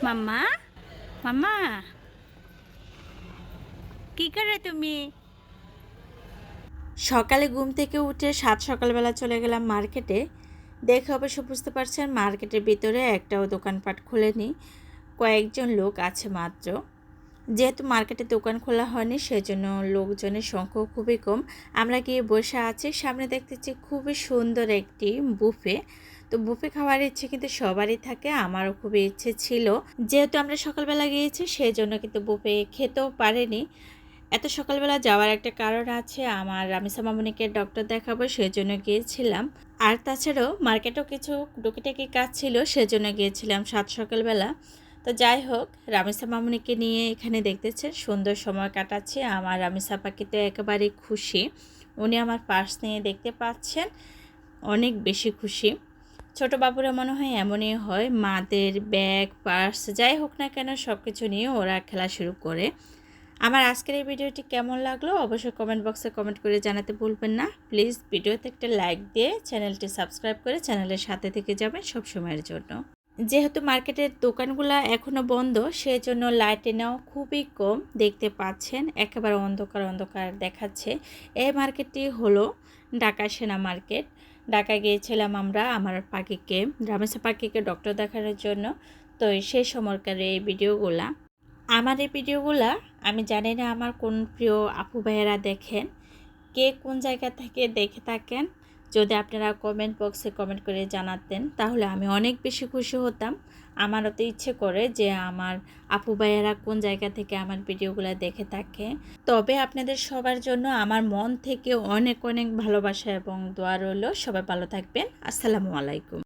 মাম্মা, মাম্মা, কি করে তুমি? সকালে ঘুম থেকে উঠে সকালবেলা চলে গেলাম মার্কেটে। দেখে অবশ্য বুঝতে পারছেন মার্কেটের ভিতরে একটাও দোকানপাট খুলেনি, কয়েকজন লোক আছে মাত্র। যেহেতু মার্কেটে দোকান খোলা হয়নি সেজন্য লোকজনের সংখ্যাও খুবই কম। আমরা গিয়ে বসে আছি, সামনে দেখতেছি খুবই সুন্দর একটি বুফে। তো বুফে খাওয়ার ইচ্ছে কিন্তু সবারই থাকে, আমারও খুবই ইচ্ছে ছিল। যেহেতু আমরা সকালবেলা গিয়েছি সেই জন্য কিন্তু বুফে খেতেও পারিনি। এত সকালবেলা যাওয়ার একটা কারণ আছে, আমার রামিসা মামুনিকে ডক্টর দেখাবো সেজন্য গিয়েছিলাম। আর তাছাড়াও মার্কেটেও কিছু টুকিটাকি কাজ ছিল সেজন্য গিয়েছিলাম সকালবেলা। তো যাই হোক, রামিসা মামুনিকে নিয়ে এখানে দেখতেছেন সুন্দর সময় কাটাচ্ছি। আমার রামিসা পাখি তো একেবারেই খুশি, উনি আমার পার্স নিয়ে দেখতে পাচ্ছেন, অনেক বেশি খুশি। ছোট বাবুরা মনে হয় এমনই হয়, মাদের ব্যাগ পার্স যাই হোক না কেন সব কিছু নিয়ে ওরা খেলা শুরু করে। আমার আজকের এই ভিডিওটি কেমন লাগলো অবশ্যই কমেন্ট বক্সে কমেন্ট করে জানাতে ভুলবেন না। প্লিজ ভিডিওতে একটা লাইক দিয়ে চ্যানেলটি সাবস্ক্রাইব করে চ্যানেলের সাথে থেকে যাবেন সব সময়ের জন্য। যেহেতু মার্কেটের দোকানগুলো এখনও বন্ধ সেজন্য লাইটেনাও খুবই কম, দেখতে পাচ্ছেন একেবারে অন্ধকার অন্ধকার দেখাচ্ছে। এই মার্কেটটি হলো ঢাকা সেনা মার্কেট। ঢাকা গিয়েছিলাম আমরা আমার পাখিকে, রামেসা পাখিকে ডক্টর দেখানোর জন্য। তো সেই সময়কার এই ভিডিওগুলা, আমার এই ভিডিওগুলা আমি জানি না আমার কোন প্রিয় আপু ভাইয়েরা দেখেন, কে কোন জায়গা থেকে দেখে থাকেন। যদি আপনারা কমেন্ট বক্সে কমেন্ট করে জানাতেন তাহলে আমি অনেক বেশি খুশি হতাম। আমারও তো ইচ্ছে করে যে আমার আপু ভাইয়েরা কোন জায়গা থেকে আমার ভিডিওগুলো দেখে থাকে। তবে আপনাদের সবার জন্য আমার মন থেকে অনেক অনেক ভালোবাসা এবং দোয়া রইল। সবাই ভালো থাকবেন। আসসালামু আলাইকুম।